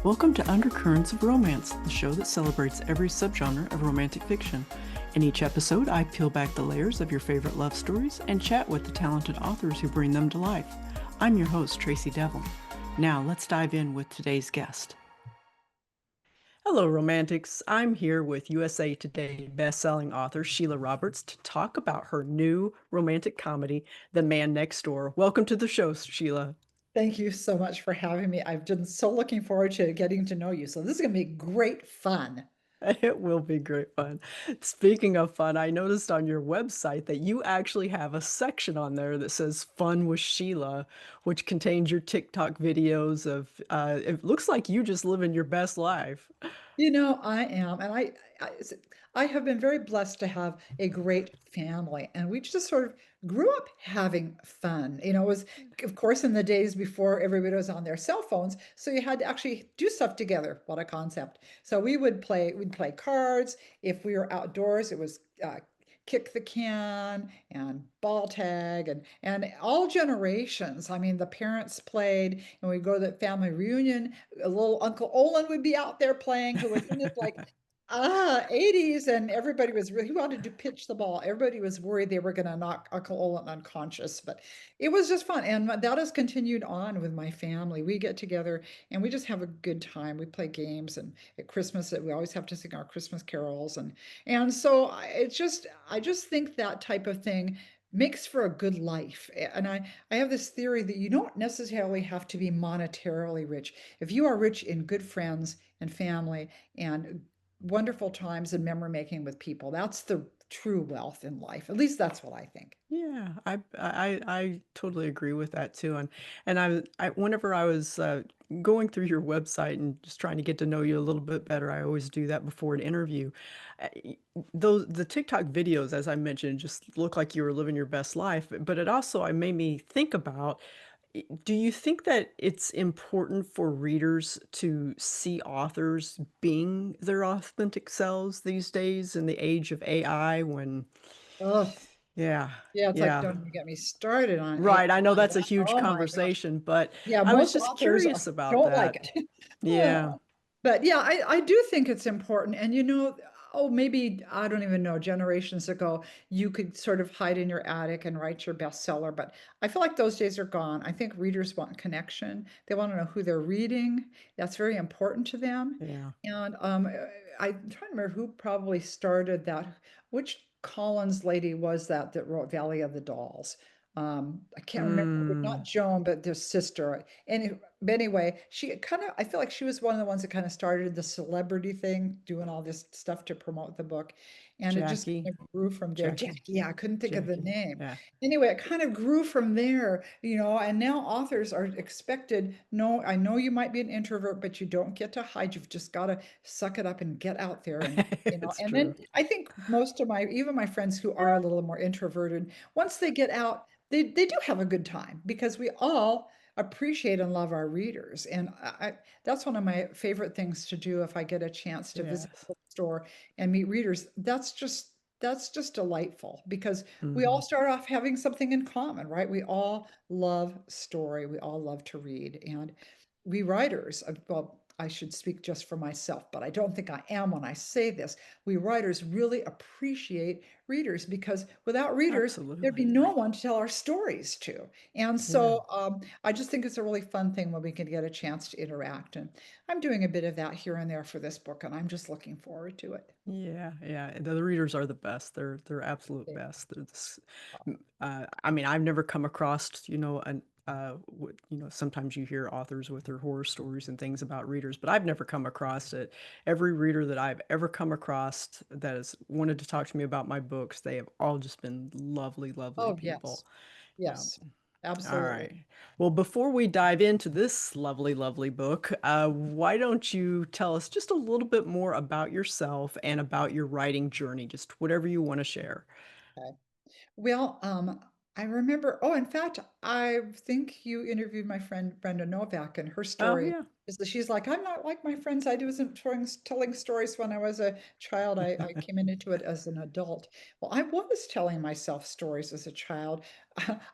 Welcome to Undercurrents of Romance, the show that celebrates every subgenre of romantic fiction. In each episode, I peel back the layers of your favorite love stories and chat with the talented authors who bring them to life. I'm your host, Tracey Devlyn. Now, let's dive in with today's guest. Hello, romantics. I'm here with USA Today bestselling author Sheila Roberts to talk about her new romantic comedy, The Man Next Door. Welcome to the show, Sheila. Thank you so much for having me. I've been so looking forward to getting to know you. So this is going to be great fun. It will be great fun. Speaking of fun, I noticed on your website that you actually have a section on there that says Fun with Sheila, which contains your TikTok videos of, it looks like you just living your best life. I am, and I, I have been very blessed to have a great family, and we just sort of grew up having fun. It was, of course, in the days before everybody was on their cell phones, so you had to actually do stuff together. What a concept! So we'd play cards. If we were outdoors, it was kick the can and ball tag and all generations. I mean, the parents played, and we'd go to the family reunion. A little Uncle Olin would be out there playing, who was in his like 80s, and everybody was really, he wanted to pitch the ball. Everybody was worried they were going to knock Uncle Olin unconscious, but it was just fun. And that has continued on with my family. We get together and we just have a good time. We play games, and at Christmas we always have to sing our Christmas carols, and so I just think that type of thing makes for a good life. And I have this theory that you don't necessarily have to be monetarily rich. If you are rich in good friends and family and wonderful times and memory making with people, that's the true wealth in life. At least that's what I think. Yeah, I totally agree with that too. And I whenever I was going through your website and just trying to get to know you a little bit better, I always do that before an interview. Uh, y- Those the TikTok videos, as I mentioned, just look like you were living your best life. But it also I made me think about, do you think that it's important for readers to see authors being their authentic selves these days in the age of AI when, Oh, yeah, yeah, it's like, yeah. don't even get me started on Right, I know AI. that's a huge Oh my gosh. conversation, but Yeah, I was most just authors curious about don't like that. it. Yeah. But yeah, I do think it's important. And oh, maybe, I don't even know, generations ago, you could sort of hide in your attic and write your bestseller. But I feel like those days are gone. I think readers want connection. They want to know who they're reading. That's very important to them. Yeah. And I'm trying to remember who probably started that. Which Collins lady was that wrote Valley of the Dolls? I can't remember, not Mm, Joan, but their sister. But anyway, she kind of, I feel like she was one of the ones that kind of started the celebrity thing, doing all this stuff to promote the book. And it just Jackie. kind of grew from there. Jackie. Jackie, yeah, I couldn't think of the Jackie. name. Yeah. Anyway, it kind of grew from there, and now authors are expected. No, I know you might be an introvert, but you don't get to hide. You've just got to suck it up and get out there It's and true. then I think most of even my friends who are a little more introverted, once they get out, they do have a good time because we all appreciate and love our readers. And that's one of my favorite things to do if I get a chance to visit Yes. a bookstore and meet readers. That's just delightful because we Hmm. all start off having something in common, right? We all love story. We all love to read. And we writers, well, I should speak just for myself, but I don't think I am when I say this. We writers really appreciate readers because without readers, there'd be Absolutely. no one to tell our stories to. And Yeah. so I just think it's a really fun thing when we can get a chance to interact. And I'm doing a bit of that here and there for this book, and I'm just looking forward to it. Yeah, yeah. The readers are the best. They're absolute best. I mean, I've never come across, sometimes you hear authors with their horror stories and things about readers, but I've never come across it. Every reader that I've ever come across that has wanted to talk to me about my books, they have all just been lovely, lovely Oh, people. yes. Yeah. Yes, All absolutely. right. Well, before we dive into this lovely, lovely book, why don't you tell us just a little bit more about yourself and about your writing journey, just whatever you want to share. Okay. Well, I remember, oh, in fact, I think you interviewed my friend Brenda Novak, and her Oh, story yeah. So she's like, I'm not like my friends. I wasn't telling stories when I was a child. I came into it as an adult. Well, I was telling myself stories as a child.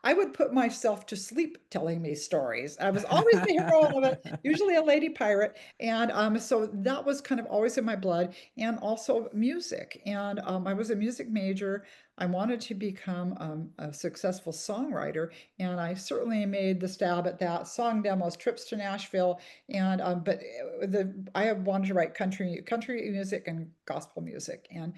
I would put myself to sleep telling me stories. I was always the hero of it, usually a lady pirate. And so that was kind of always in my blood, and also music. And I was a music major. I wanted to become a successful songwriter, and I certainly made the stab at that. Song demos, trips to Nashville, and but I have wanted to write country music and gospel music, and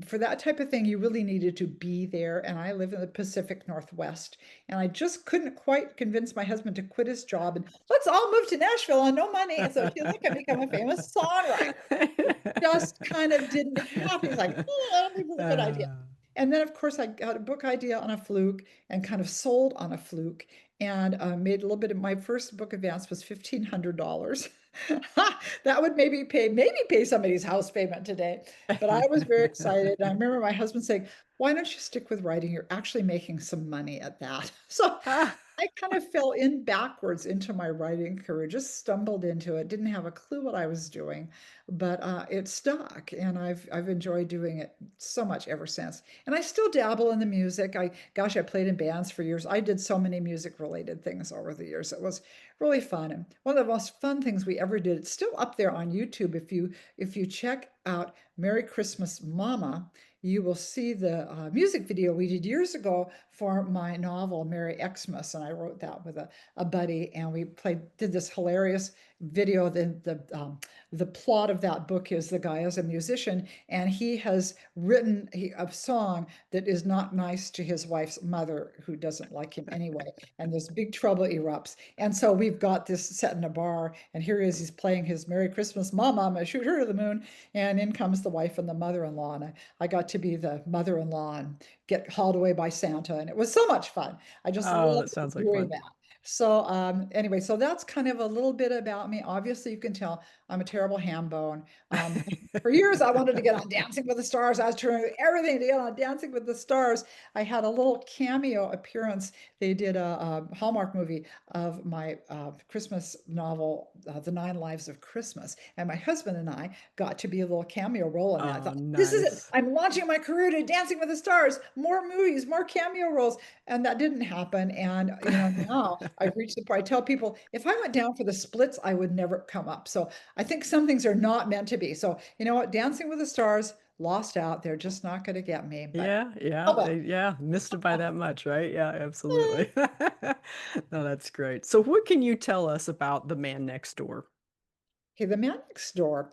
for that type of thing, you really needed to be there. And I live in the Pacific Northwest, and I just couldn't quite convince my husband to quit his job and let's all move to Nashville on no money. And so he's like, I become a famous songwriter. It just kind of didn't happen. He's like, oh, I don't think it's a good idea. Ah. And then, of course, I got a book idea on a fluke and kind of sold on a fluke, and made a little bit of my first book advance was $1,500. That would maybe pay somebody's house payment today. But I was very excited. And I remember my husband saying, "Why don't you stick with writing? You're actually making some money at that." So Ah. I kind of fell in backwards into my writing career, just stumbled into it, didn't have a clue what I was doing, but it stuck, and I've enjoyed doing it so much ever since. And I still dabble in the music. Gosh, I played in bands for years. I did so many music related things over the years. It was really fun, and one of the most fun things we ever did. It's still up there on YouTube. If you check out "Merry Christmas, Mama," you will see the music video we did years ago for my novel Merry Xmas, and I wrote that with a buddy, and we did this hilarious video. The plot of that book is the guy is a musician, and he has written a song that is not nice to his wife's mother, who doesn't like him anyway, and this big trouble erupts. And so we've got this set in a bar, and here he is, he's playing his Merry Christmas, Mama, I'm gonna shoot her to the moon, and in comes the wife and the mother-in-law, and I got to be the mother-in-law and get hauled away by Santa, and it was so much fun. I just Oh, that loved sounds like doing fun. that. So anyway, so that's kind of a little bit about me. Obviously, you can tell I'm a terrible ham bone. For years, I wanted to get on Dancing with the Stars. I was trying everything to get on Dancing with the Stars. I had a little cameo appearance. They did a Hallmark movie of my Christmas novel, The 9 Lives of Christmas, and my husband and I got to be a little cameo role in that. I Oh, thought, this is it. nice. I'm launching my career to Dancing with the Stars, more movies, more cameo roles. And that didn't happen. And, now I've reached the point, I tell people, if I went down for the splits, I would never come up. So I think some things are not meant to be. So, you know what? Dancing with the Stars lost out. They're just not going to get me. But Yeah, yeah, oh well. yeah, missed it by that much, right? Yeah, absolutely. No, that's great. So what can you tell us about The Man Next Door? Okay, The Man Next Door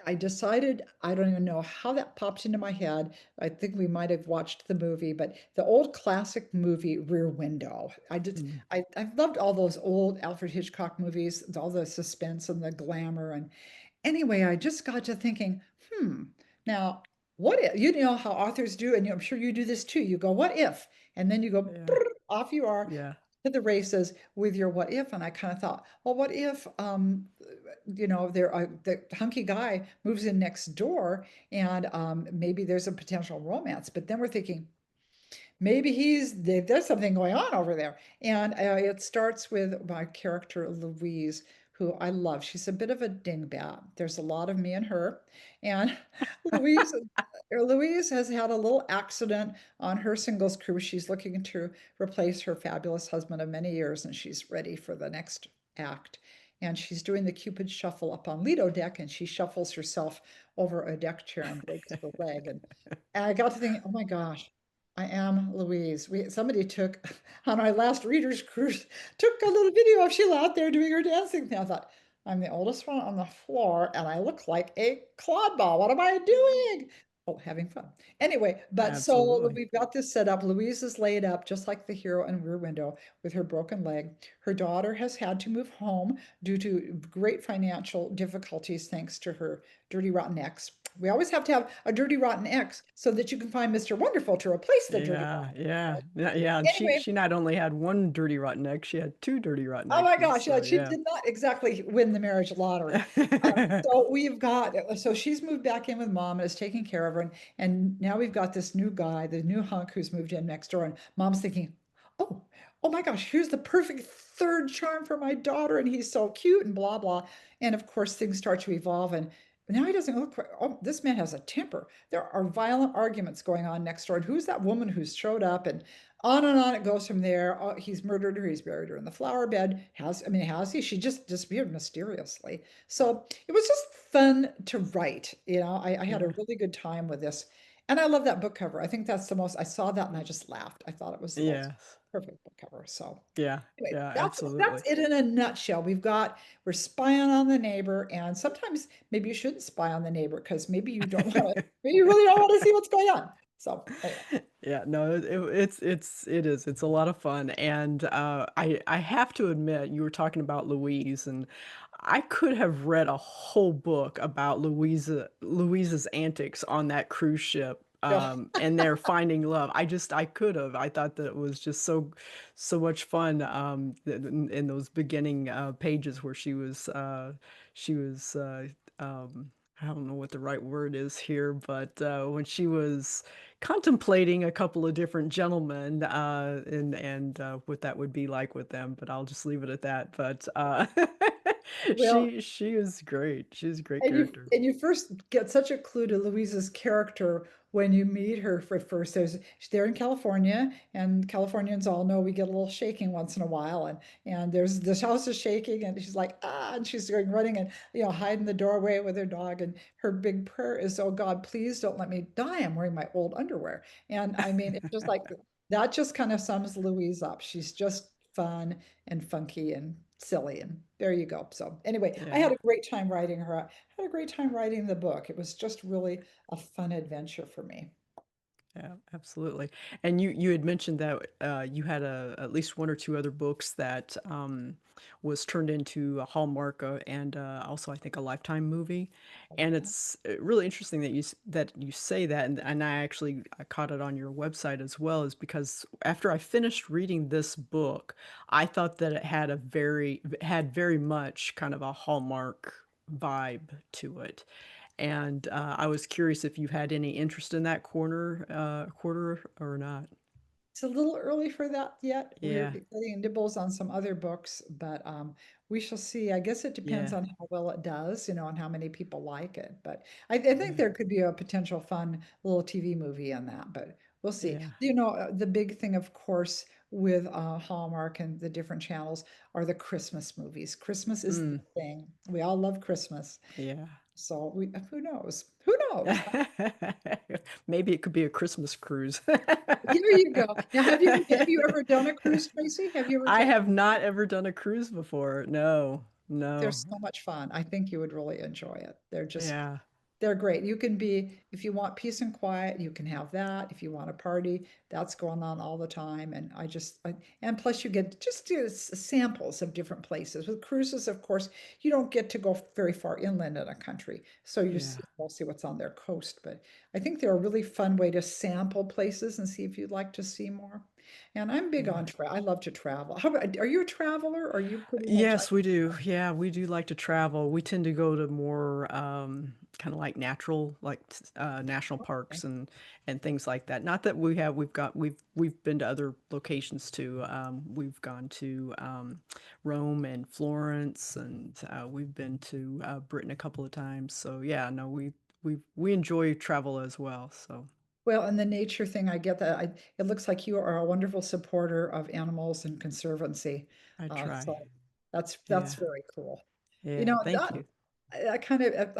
I decided, I don't even know how that popped into my head. I think we might have watched the movie, but the old classic movie Rear Window. Mm. I've loved all those old Alfred Hitchcock movies, all the suspense and the glamour. And anyway, I just got to thinking, now what if, you know how authors do, and I'm sure you do this too. You go, what if? And then you go, Yeah, brrr, off you are yeah. to the races with your what if. And I kind of thought, well, what if the hunky guy moves in next door, and maybe there's a potential romance. But then we're thinking, maybe there's something going on over there. And it starts with my character Louise, who I love. She's a bit of a dingbat. There's a lot of me and her. And Louise Louise has had a little accident on her singles cruise. She's looking to replace her fabulous husband of many years, and she's ready for the next act. And she's doing the Cupid shuffle up on Lido deck, and she shuffles herself over a deck chair and breaks her leg. And I got to thinking, oh my gosh, I am Louise. Somebody took on our last readers cruise, took a little video of Sheila out there doing her dancing thing. I thought, I'm the oldest one on the floor, and I look like a clod ball. What am I doing? Oh, having fun. Anyway, but so Absolutely. we've got this set up. Louise is laid up just like the hero in Rear Window with her broken leg. Her daughter has had to move home due to great financial difficulties thanks to her dirty, rotten ex. We always have to have a dirty, rotten ex so that you can find Mr. Wonderful to replace the dirty, Yeah, rotten yeah, ex. yeah, yeah. And Anyway, she not only had one dirty rotten egg, she had two dirty rotten oh my exes. gosh, So yeah, she yeah. did not exactly win the marriage lottery. So she's moved back in with mom and is taking care of her. And now we've got this new guy, the new hunk who's moved in next door. And mom's thinking, oh, oh my gosh, here's the perfect third charm for my daughter, and he's so cute and blah blah. And of course, things start to evolve, and now he doesn't look. Oh, this man has a temper. There are violent arguments going on next door. And who's that woman who's showed up? And on it goes from there. Oh, he's murdered her. He's buried her in the flower bed. Has he? She just disappeared mysteriously. So it was just fun to write. I had a Yeah. really good time with this. And I love that book cover. I think that's the most, I saw that and I just laughed. I thought it was the most Yes. perfect book cover. So Yeah. anyway, Yeah, that's absolutely. it in a nutshell. We're spying on the neighbor, and sometimes maybe you shouldn't spy on the neighbor because maybe you don't want to, maybe you really don't want to see what's going on. So anyway, Yeah, no, it is. It's a lot of fun, and I have to admit, you were talking about Louise, and I could have read a whole book about Louisa's antics on that cruise ship, yeah, and their finding love. I could have. I thought that it was just so much fun, in those beginning pages where she was I don't know what the right word is here, but when she was contemplating a couple of different gentlemen, and what that would be like with them, but I'll just leave it at that. But well, she is great. She's a great and you character. and you first get such a clue to Louisa's character when you meet her for first. She's there in California, and Californians all know we get a little shaking once in a while, and there's this house is shaking, and she's like and she's going running and hide in the doorway with her dog, and her big prayer is, "Oh God, please don't let me die. I'm wearing my old underwear." And I mean, it's just like that just kind of sums Louise up. She's just fun and funky and silly, and there you go. So anyway, I Yeah. had a great time writing her. Had a great time writing the book. It was just really a fun adventure for me. Yeah, absolutely. And you had mentioned that you had at least one or two other books that was turned into a Hallmark, and also I think a Lifetime movie. And it's really interesting that you say that, and I caught it on your website as well, is because after I finished reading this book, I thought that it had very much kind of a Hallmark vibe to it. And I was curious if you had any interest in that quarter or not. It's a little early for that yet. We're Yeah, getting nibbles on some other books, but we shall see. I guess it depends yeah, on how well it does, and how many people like it. But I think yeah, there could be a potential fun little TV movie on that, but we'll see. yeah. The big thing, of course, with Hallmark and the different channels are the Christmas movies. Christmas is the Mm, thing. We all love Christmas. yeah. So who knows? Who knows? Maybe it could be a Christmas cruise. Here you go. Now, have you ever done a cruise, Tracy? Have you ever I taken? have not ever done a cruise before. No, They're no. so much fun. I think you would really enjoy it. Yeah, They're great. You can be, if you want peace and quiet, you can have that. If you want a party, that's going on all the time. And and plus you get just samples of different places. With cruises, of course, you don't get to go very far inland in a country. So you yeah, see mostly what's on their coast. But I think they're a really fun way to sample places and see if you'd like to see more. And I'm big yeah. on I love to travel. How about, are you a traveler? Or are you pretty much, Yes, we do. Yeah, we do like to travel. We tend to go to more kind of like natural, like national parks and things like that. Not that we've been to other locations too. We've gone to Rome and Florence, and we've been to Britain a couple of times. So yeah, no, we enjoy travel as well. So well, and the nature thing, I get that. It looks like you are a wonderful supporter of animals and conservancy. I try. So that's Yeah, very cool. You yeah. know, Thank that you. I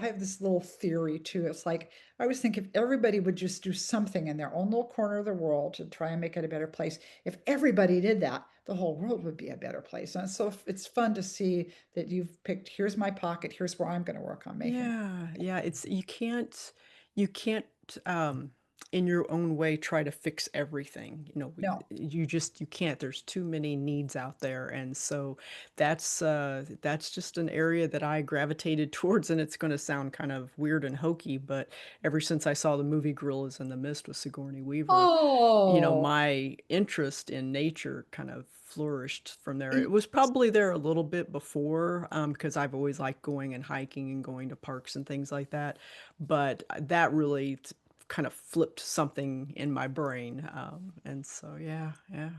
have this little theory too. It's like I always think if everybody would just do something in their own little corner of the world to try and make it a better place, if everybody did that, the whole world would be a better place. And so it's fun to see that you've picked, here's my pocket, here's where I'm going to work on making. Yeah, yeah, it's you can't um in your own way try to fix everything. No. You can't. There's too many needs out there. And so that's just an area that I gravitated towards, and it's going to sound kind of weird and hokey, but ever since I saw the movie Gorillas in the Mist with Sigourney Weaver, Oh, my interest in nature kind of flourished from there. It and was probably there a little bit before, because I've always liked going and hiking and going to parks and things like that. But that really kind of flipped something in my brain. And so, yeah, yeah,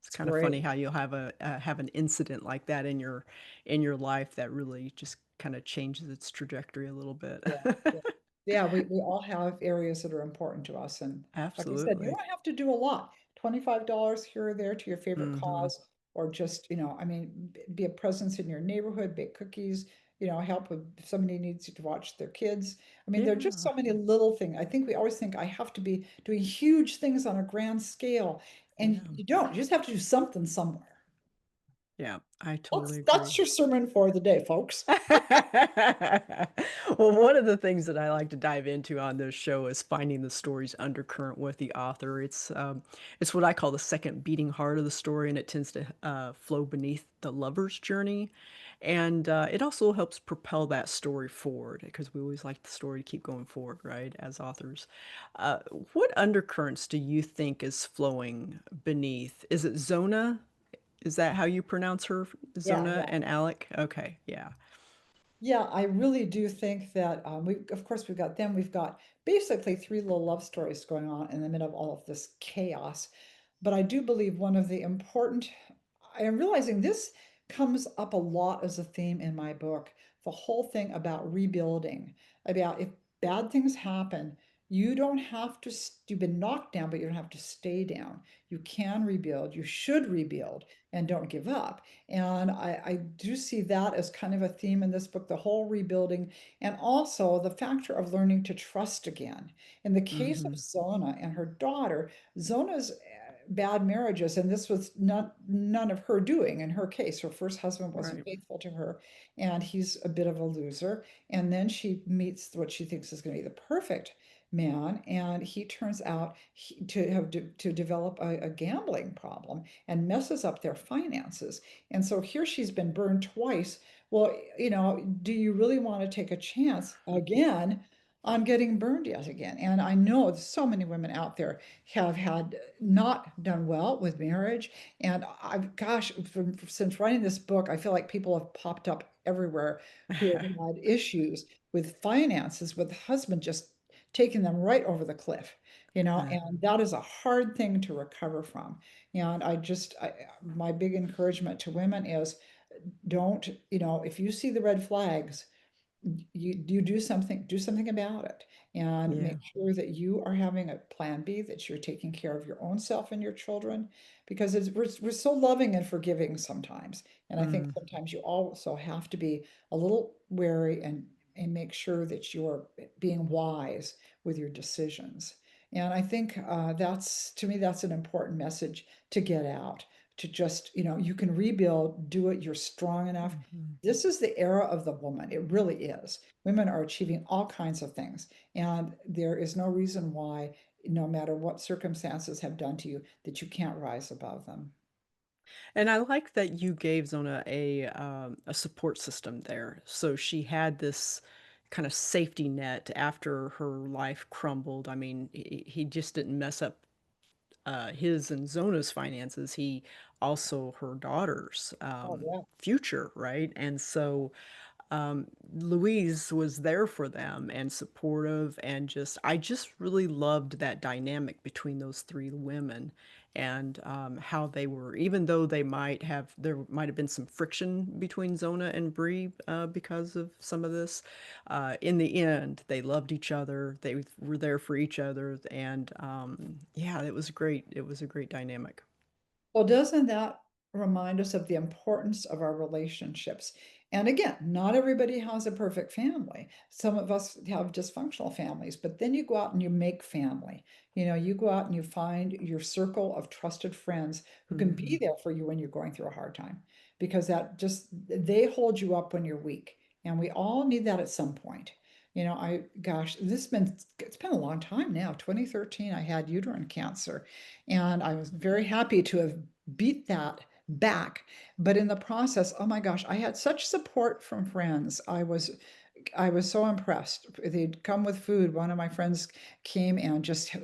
It's It's kind of funny great. how you'll have an incident like that in your life that really just kind of changes its trajectory a little bit. Yeah, yeah. Yeah, we all have areas that are important to us, and like I said, you Absolutely. don't have to do a lot. $25 here or there to your favorite Hmm. cause, or just, I mean, be a presence in your neighborhood, bake cookies, help with if somebody needs you to watch their kids. I mean, there are just Yeah. so many little things. I think we always think I have to be doing huge things on a grand scale, and Yeah. you don't. You just have to do something somewhere. Yeah. I That's totally agree. that's your sermon for the day, folks. Well, one of the things that I like to dive into on this show is finding the story's undercurrent with the author. It's what I call the second beating heart of the story, and it tends to flow beneath the lover's journey. And it also helps propel that story forward because we always like the story to keep going forward, right, as authors. Uh, what undercurrents do you think is flowing beneath? Is it Zona? Is that how you pronounce her? Yeah, Zona yeah. and Alec? Okay, yeah. Yeah, I really do think that of course, we've got them. We've got basically three little love stories going on in the middle of all of this chaos. But I do believe one of the important, I am realizing this comes up a lot as a theme in my book, the whole thing about rebuilding, about if bad things happen, you don't have to, you've been knocked down, but you don't have to stay down. You can rebuild, you should rebuild, and don't give up. And I do see that as kind of a theme in this book, the whole rebuilding, and also the factor of learning to trust again. In the case of Mhm. Zona and her daughter, Zona's bad marriages, and this was not none of her doing in her case. Her first husband wasn't Right. faithful to her, and he's a bit of a loser. And then she meets what she thinks is going to be the perfect man, and he turns out to develop a gambling problem and messes up their finances. And so here she's been burned twice. Well, do you really want to take a chance again on getting burned yet again? And I know so many women out there have had not done well with marriage. And I've, gosh, since writing this book, I feel like people have popped up everywhere who have had issues with finances, with the husband just taking them right over the cliff, and that is a hard thing to recover from. And my big encouragement to women is don't, if you see the red flags, you do something about it, and Yeah. make sure that you are having a plan B, that you're taking care of your own self and your children, because we're so loving and forgiving sometimes, and I think Mm. sometimes you also have to be a little wary and make sure that you're being wise with your decisions. And I think that's, to me, that's an important message to get out, to just, you can rebuild, do it, you're strong enough. Mhm. This is the era of the woman. It really is. Women are achieving all kinds of things, and there is no reason why, no matter what circumstances have done to you, that you can't rise above them. And I like that you gave Zona a support system there. So she had this kind of safety net after her life crumbled. I mean, he just didn't mess up his and Zona's finances. He also her daughter's Oh, yeah. future, right? And so Louise was there for them and supportive and I just really loved that dynamic between those three women and how they were, even though there might have been some friction between Zona and Bree because of some of this. In the end, they loved each other. They were there for each other, and yeah, it was great. It was a great dynamic. Well, doesn't that remind us of the importance of our relationships? And again, not everybody has a perfect family. Some of us have dysfunctional families, but then you go out and you make family. You go out and you find your circle of trusted friends who can be Hmm. there for you when you're going through a hard time, because they hold you up when you're weak. And we all need that at some point. Gosh, it's been a long time now. 2013, I had uterine cancer. And I was very happy to have beat that back. But in the process, oh my gosh, I had such support from friends. I was so impressed. They'd come with food. One of my friends came and just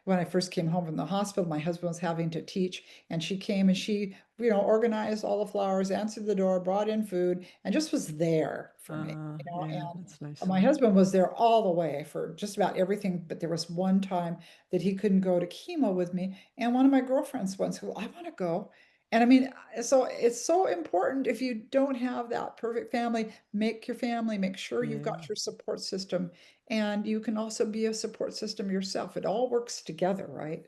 when I first came home from the hospital, my husband was having to teach, and she came and she, organized all the flowers, answered the door, brought in food, and just was there for me. Yeah, And that's nice of my her. husband was there all the way for just about everything, but there was one time that he couldn't go to chemo with me, and one of my girlfriends once, who I want to go. And I mean, so it's so important if you don't have that perfect family, make your family, make sure you've Yeah. got your support system, and you can also be a support system yourself. It all works together, right?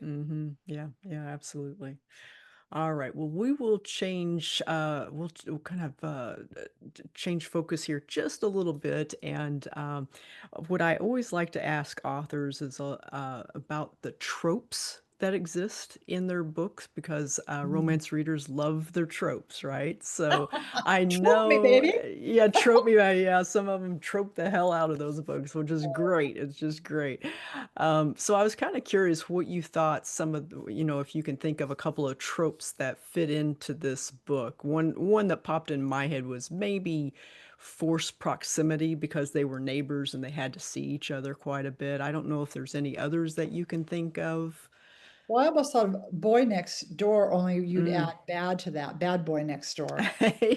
Yeah, yeah, absolutely. All right. Well, we will change, we'll kind of change focus here just a little bit. And what I always like to ask authors is about the tropes that exist in their books because Mm. romance readers love their tropes, right? So I Trope me, know, baby. yeah, trope me, yeah, some of them trope the hell out of those books, which is great. It's just great. So I was kind of curious what you thought some of the, if you can think of a couple of tropes that fit into this book. One that popped in my head was maybe forced proximity because they were neighbors and they had to see each other quite a bit. I don't know if there's any others that you can think of. Well, I almost thought of boy next door, only you'd Mm. add bad to that, bad boy next door.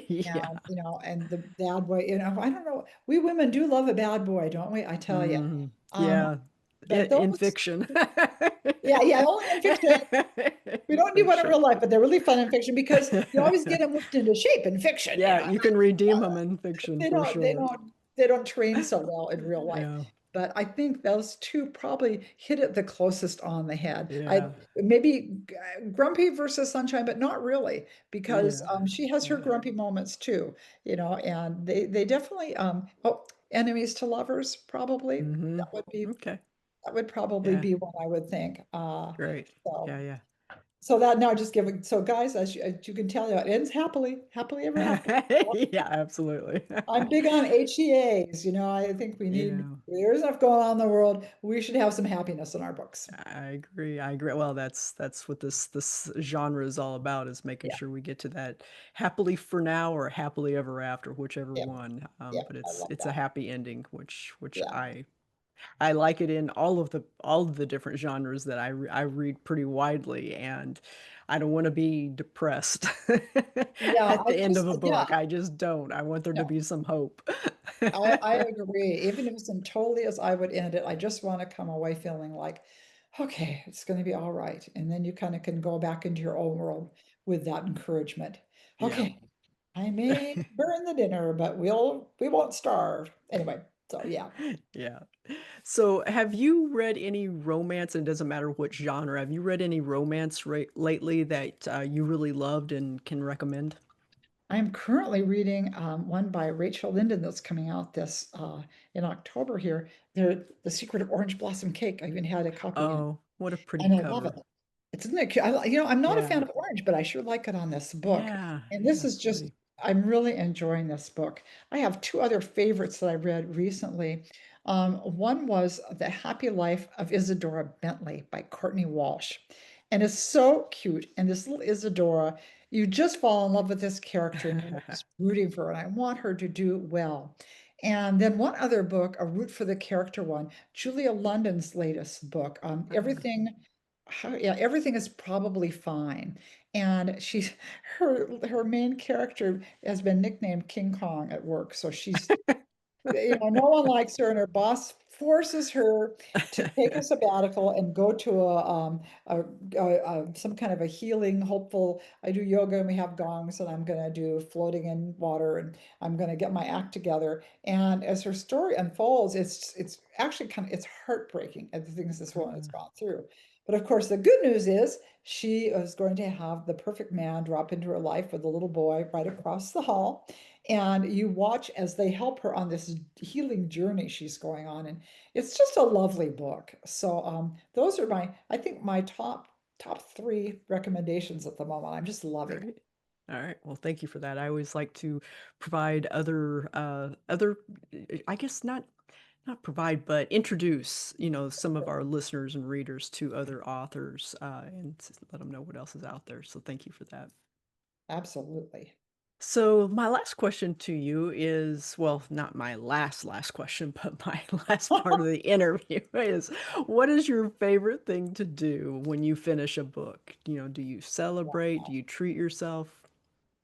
Yeah. And, and the bad boy, I don't know. We women do love a bad boy, don't we? I tell you. Hmm. Um, Yeah. but In those, fiction. yeah, yeah, only in fiction. We In don't do one in fiction. real life, but they're really fun in fiction because you always get them whipped into shape in fiction, Yeah, you can redeem them in fiction They for don't, they sure. don't, they don't train so well in real life. Yeah. But I think those two probably hit it the closest on the head. I Yeah. maybe grumpy versus sunshine, but not really, because Yeah. she has her Yeah. grumpy moments too, and they definitely oh, enemies to lovers probably. Mm-hmm. That would be Okay. that would probably Yeah. be one I would think. Great. So Yeah, yeah. so that now just giving so guys, as you can tell, it ends happily, happily ever after. Yeah, absolutely. I'm big on HEAs, I think Yeah. there's enough going on in the world. We should have some happiness in our books. I agree. I agree. Well, that's what this genre is all about, is making Yeah, sure we get to that happily for now or happily ever after, whichever yeah, one. yeah. But I it's love it's a that. happy ending, which Yeah. I like it in all of the different genres that I read pretty widely, and I don't want to be depressed Yeah, at the end of a yeah, book. I just don't. I want there to no, be some hope. I agree. Even if it's in totally as I would end it, I just want to come away feeling like, okay, it's going to be all right. And then you kind of can go back into your own world with that encouragement. Yeah. Okay, I may burn the dinner, but we won't starve. Anyway, so yeah. Yeah. So, have you read any romance, and it doesn't matter what genre, have you read any romance lately that you really loved and can recommend? I'm currently reading one by Rachel Linden that's coming out this in October here. The Secret of Orange Blossom Cake. I even had a copy in, Oh, what a pretty and I love it. cover. Isn't it cute? I'm not a Yeah. fan of orange, but I sure like it on this book. Yeah. And this Yeah, is it's just, pretty. I'm really enjoying this book. I have two other favorites that I read recently. One was The Happy Life of Isadora Bentley by Courtney Walsh. And it's so cute. And this little Isadora, you just fall in love with this character and you're just rooting for her. And I want her to do well. And then one other book, a root for the character one, Julia London's latest book, everything is probably fine. And her main character has been nicknamed King Kong at work. So no one likes her, and her boss forces her to take a sabbatical and go to some kind of a healing, hopeful. I do yoga and we have gongs, and I'm going to do floating in water, and I'm going to get my act together. And as her story unfolds, it's actually it's heartbreaking at the things this woman has gone through. But of course, the good news is she is going to have the perfect man drop into her life with a little boy right across the hall, and you watch as they help her on this healing journey she's going on, and it's just a lovely book. So those are I think my top three recommendations at the moment. I'm just loving it. Great. All right. Well, thank you for that. I always like to provide I guess not provide, but introduce, some of our listeners and readers to other authors, and let them know what else is out there. So thank you for that. Absolutely. So my last question to you is, well, not my last question, but my last part of the interview is, what is your favorite thing to do when you finish a book? Do you celebrate? Do you treat yourself?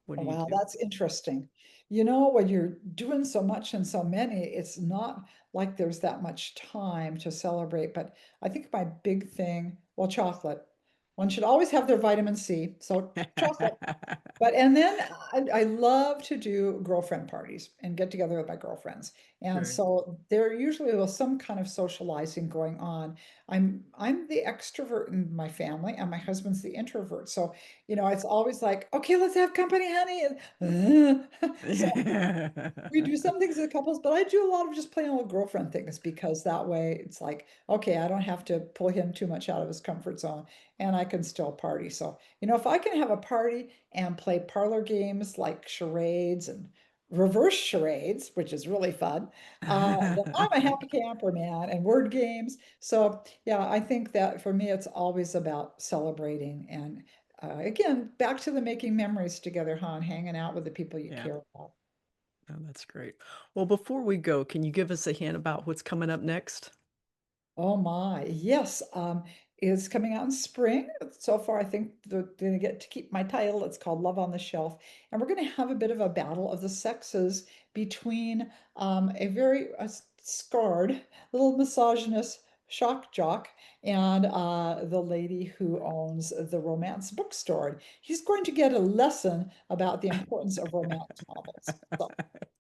What do you Wow, do? that's interesting. When you're doing so much and so many, it's not like there's that much time to celebrate. But I think my big thing, well, chocolate. One should always have their vitamin C, so chocolate. But and then I love to do girlfriend parties and get together with my girlfriends. And Right. so there usually was some kind of socializing going on. I'm the extrovert in my family and my husband's the introvert. So, it's always like, okay, let's have company, honey. And so we do some things as couples, but I do a lot of just plain old girlfriend things because that way it's like, okay, I don't have to pull him too much out of his comfort zone and I can still party. So, if I can have a party and play parlor games like charades and reverse charades, which is really fun, then I'm a happy camper, man, and word games. So, yeah, I think that for me, it's always about celebrating and again, back to the making memories together, huh? And hanging out with the people you Yeah. care about. Oh, that's great. Well, before we go, can you give us a hint about what's coming up next? Oh my, yes, it's coming out in spring. So far, I think they're gonna get to keep my title. It's called Love on the Shelf. And we're gonna have a bit of a battle of the sexes between a very scarred little misogynist shock jock and the lady who owns the romance bookstore. He's going to get a lesson about the importance of romance novels. So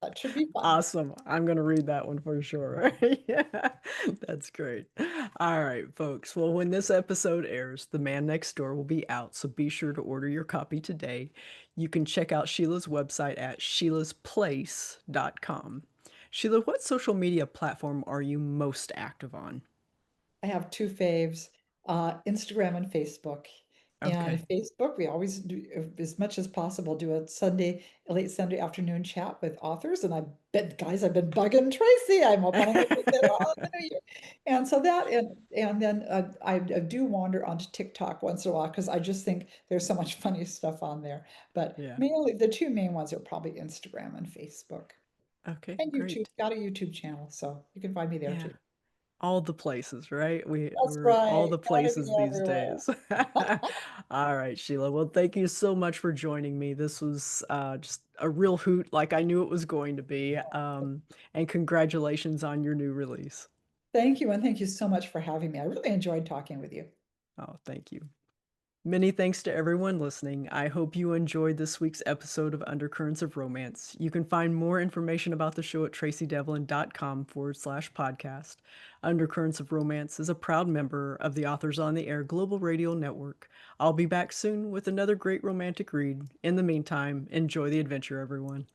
that should be fun. Awesome. I'm going to read that one for sure. Yeah, that's great. All right, folks. Well, when this episode airs, The Man Next Door will be out, so be sure to order your copy today. You can check out Sheila's website at sheilasplace.com. Sheila, what social media platform are you most active on? I have two faves, Instagram and Facebook. And Okay. Facebook, we always do, as much as possible, do a late Sunday afternoon chat with authors. And I bet, guys, I've been bugging Tracy. I'm opening it with it all in the new year. And so that, and then I do wander onto TikTok once in a while because I just think there's so much funny stuff on there. But Yeah. mainly, the two main ones are probably Instagram and Facebook. Okay, And YouTube, great. got a YouTube channel, so you can find me there Yeah. too. All the places, right? That's We're all right. the Gotta be places these everywhere. days. All right, Sheila. Well, thank you so much for joining me. This was just a real hoot, like I knew it was going to be. And congratulations on your new release. Thank you, and thank you so much for having me. I really enjoyed talking with you. Oh, thank you. Many thanks to everyone listening. I hope you enjoyed this week's episode of Undercurrents of Romance. You can find more information about the show at tracydevlyn.com/podcast. Undercurrents of Romance is a proud member of the Authors on the Air Global Radio Network. I'll be back soon with another great romantic read. In the meantime, enjoy the adventure, everyone.